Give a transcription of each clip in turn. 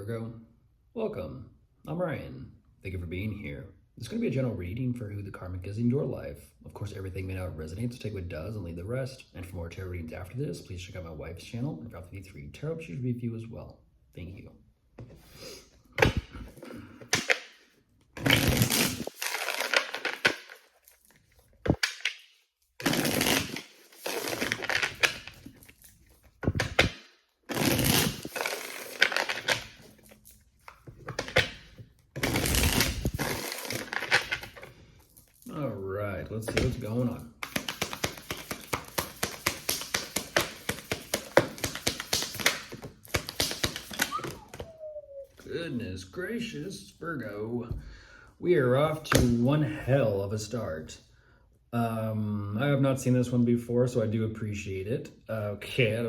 Virgo. Welcome. I'm Ryan. Thank you for being here. It's going to be a general reading for who the Karmic is in your life. Of course, everything may not resonate, so take what does and leave the rest. And for more tarot readings after this, please check out my wife's channel and Virgo 3 Tarot Choose Review as well. Thank you. All right, let's see what's going on. Goodness gracious, Virgo. We are off to one hell of a start. I have not seen this one before, so I do appreciate it. Okay, I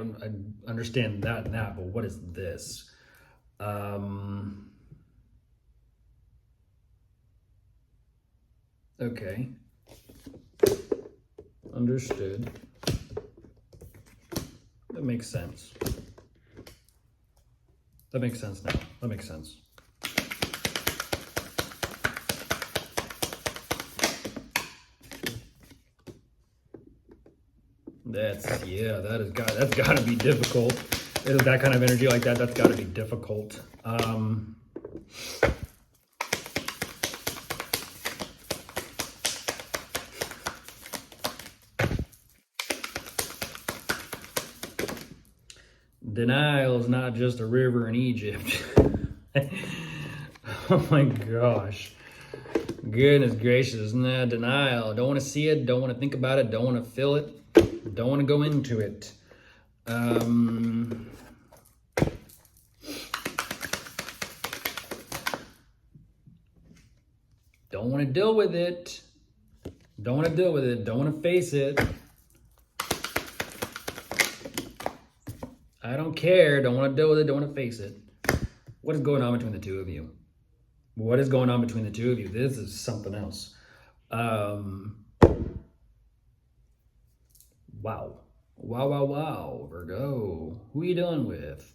understand that and that, but what is this? Okay. Understood. That makes sense. That makes sense now. That makes sense. That's got to be difficult. That kind of energy like that, that's got to be difficult. Denial is not just a river in Egypt. Oh my gosh. Goodness gracious, nah, denial. Don't want to see it, don't want to think about it, don't want to feel it, don't want to go into it. Don't want to deal with it. Don't want to deal with it, don't want to face it. I don't care, don't want to deal with it, don't want to face it. What is going on between the two of you? What is going on between the two of you? This is something else. Wow. Wow, Virgo. Who are you dealing with?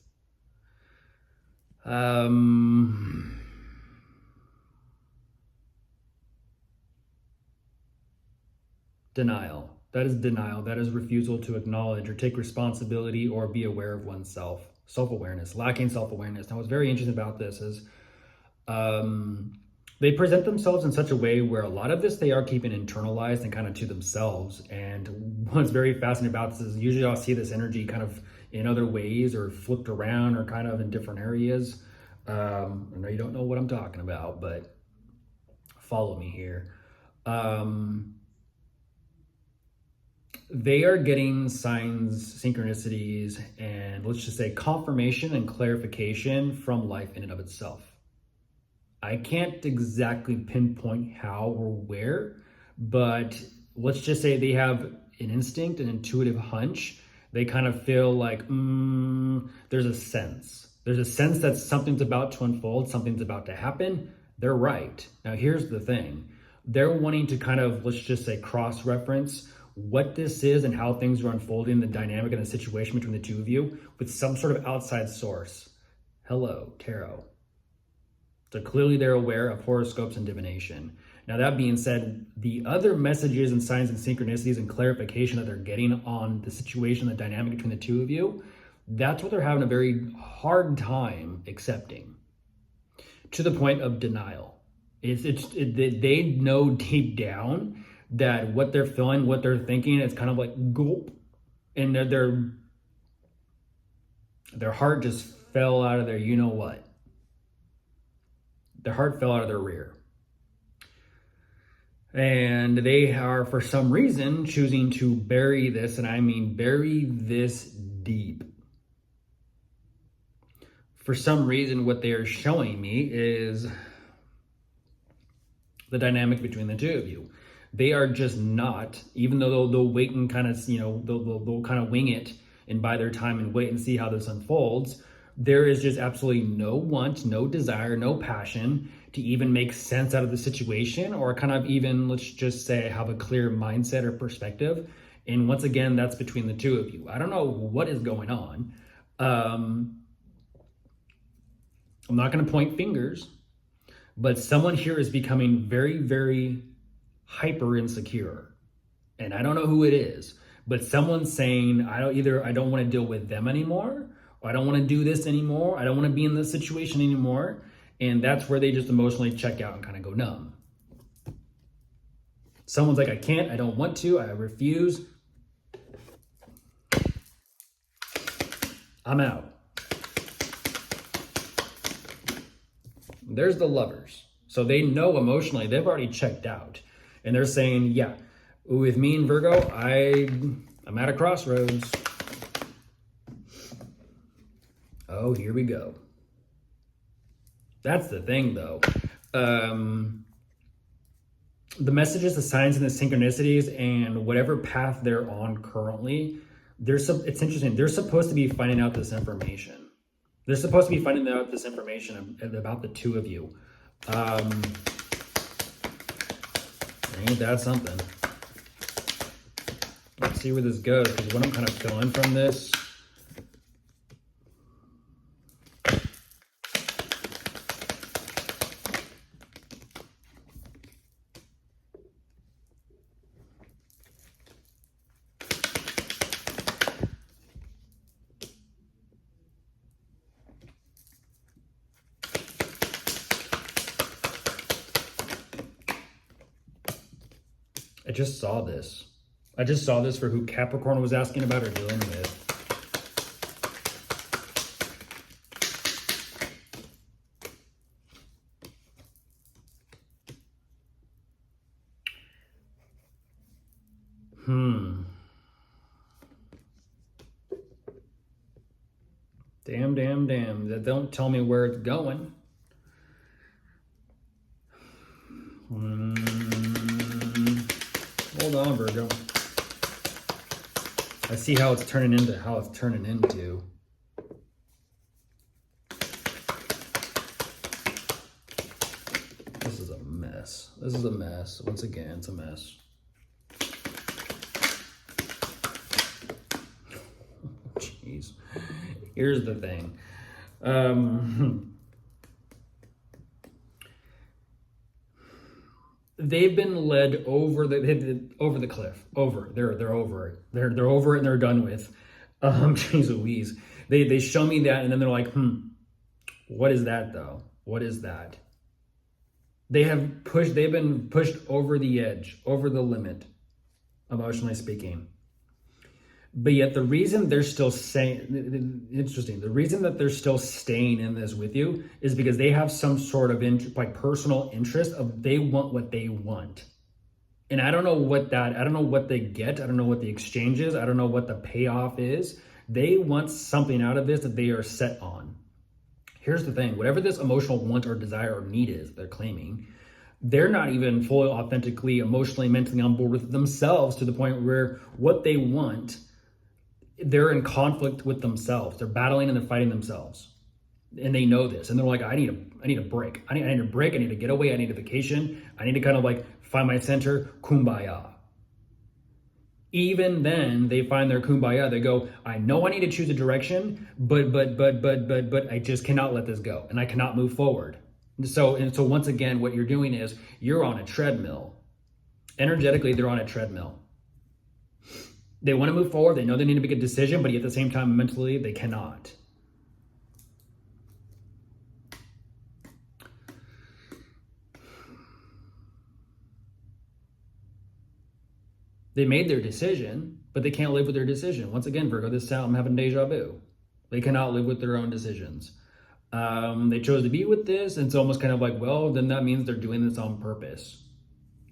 Denial. That is denial. That is refusal to acknowledge or take responsibility or be aware of oneself. Self-awareness, lacking self-awareness. Now, what's very interesting about this is they present themselves in such a way where a lot of this they are keeping internalized and kind of to themselves. And what's very fascinating about this is usually I'll see this energy kind of in other ways or flipped around or kind of in different areas. I know you don't know what I'm talking about, but follow me here. They are getting signs, synchronicities, and let's just say confirmation and clarification from life in and of itself. I can't exactly pinpoint how or where, but let's just say they have an instinct, an intuitive hunch. They kind of feel like, there's a sense. There's a sense that something's about to unfold, something's about to happen. They're right. Now, here's the thing. They're wanting to kind of, let's just say, cross-reference what this is and how things are unfolding, the dynamic and the situation between the two of you with some sort of outside source. Hello, tarot. So clearly they're aware of horoscopes and divination. Now, that being said, the other messages and signs and synchronicities and clarification that they're getting on the situation, the dynamic between the two of you, that's what they're having a very hard time accepting, to the point of denial. They know deep down that what they're feeling, what they're thinking, it's kind of like gulp, and their heart just fell out of their you know what. Their heart fell out of their rear. And they are, for some reason, choosing to bury this, and I mean bury this deep. For some reason, what they are showing me is the dynamic between the two of you. They are just not, even though they'll wait and kind of, they'll kind of wing it and buy their time and wait and see how this unfolds. There is just absolutely no want, no desire, no passion to even make sense out of the situation or kind of even, let's just say, have a clear mindset or perspective. And once again, that's between the two of you. I don't know what is going on. I'm not going to point fingers, but someone here is becoming very, very hyper insecure. And I don't know who it is, but someone's saying, I don't want to deal with them anymore, or I don't want to do this anymore. I don't want to be in this situation anymore. And that's where they just emotionally check out and kind of go numb. Someone's like, I can't, I don't want to, I refuse. I'm out. There's the Lovers. So they know emotionally, they've already checked out. And they're saying, yeah, with me and Virgo, I'm at a crossroads. Oh, here we go. That's the thing, though. The messages, the signs, and the synchronicities, and whatever path they're on currently, it's interesting. They're supposed to be finding out this information. They're supposed to be finding out this information about the two of you. Ain't that something? Let's see where this goes, because what I'm kind of feeling from this. I just saw this. I just saw this for who Capricorn was asking about or dealing with. Damn. That don't tell me where it's going. Hold on, Virgo. I see how it's turning into. This is a mess. Once again, it's a mess. Jeez. Here's the thing. They've been led over the cliff. They're over it. They're over it and they're done with. Jeez Louise. They show me that and then they're like, what is that though? What is that? They've been pushed over the edge, over the limit, emotionally speaking. But yet the reason they're still the reason that they're still staying in this with you is because they have some sort of personal interest of they want what they want. And I don't know what they get. I don't know what the exchange is. I don't know what the payoff is. They want something out of this that they are set on. Here's the thing, whatever this emotional want or desire or need is they're claiming, they're not even fully, authentically, emotionally, mentally on board with themselves to the point where what they want, they're in conflict with themselves. They're battling and they're fighting themselves. And they know this. And they're like, I need a break. I need a break. I need to get away. I need a vacation. I need to kind of like find my center. Kumbaya. Even then, they find their kumbaya. They go, I know I need to choose a direction, but I just cannot let this go. And I cannot move forward. So once again, what you're doing is you're on a treadmill. Energetically, they're on a treadmill. They want to move forward. They know they need to make a decision, but at the same time, mentally, they cannot. They made their decision, but they can't live with their decision. Once again, Virgo, this time I'm having deja vu. They cannot live with their own decisions. They chose to be with this, and it's almost kind of like, well, then that means they're doing this on purpose.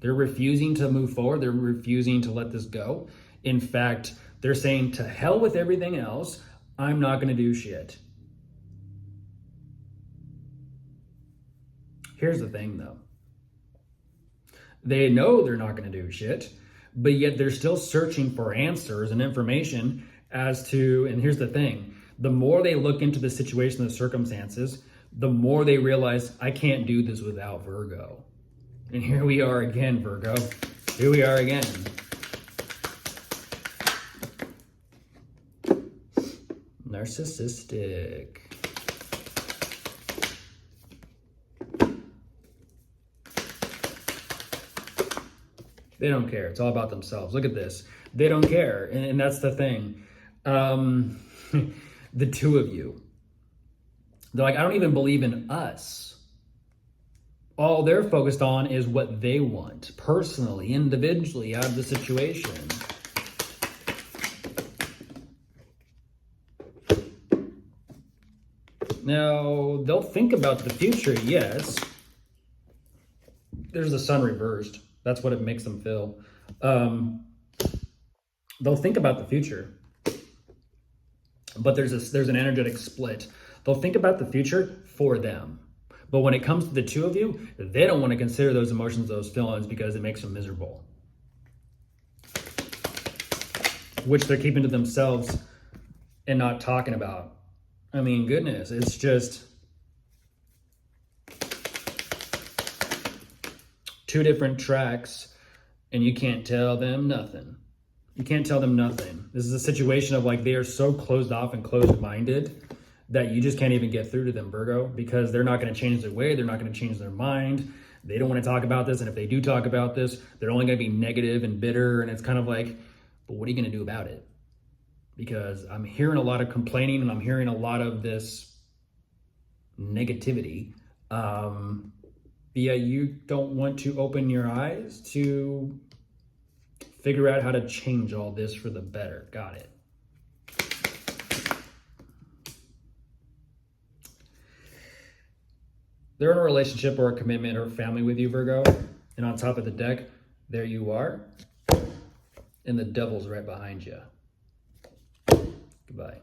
They're refusing to move forward. They're refusing to let this go. In fact, they're saying, to hell with everything else. I'm not going to do shit. Here's the thing, though. They know they're not going to do shit, but yet they're still searching for answers and information as to, and here's the thing, the more they look into the situation, the circumstances, the more they realize, I can't do this without Virgo. And here we are again, Virgo. Here we are again. Narcissistic. They don't care. It's all about themselves. Look at this. They don't care. And that's the thing. The two of you, they're like, I don't even believe in us. All they're focused on is what they want personally, individually, out of the situation. Now, they'll think about the future, yes. There's the sun reversed. That's what it makes them feel. They'll think about the future. But there's an energetic split. They'll think about the future for them. But when it comes to the two of you, they don't want to consider those emotions, those feelings, because it makes them miserable. Which they're keeping to themselves and not talking about. I mean, goodness, it's just two different tracks and you can't tell them nothing. You can't tell them nothing. This is a situation of like they are so closed off and closed-minded that you just can't even get through to them, Virgo, because they're not going to change their way. They're not going to change their mind. They don't want to talk about this. And if they do talk about this, they're only going to be negative and bitter. And it's kind of like, but what are you going to do about it? Because I'm hearing a lot of complaining and I'm hearing a lot of this negativity. Yeah, you don't want to open your eyes to figure out how to change all this for the better. Got it. They're in a relationship or a commitment or family with you, Virgo. And on top of the deck, there you are. And the devil's right behind you. Goodbye.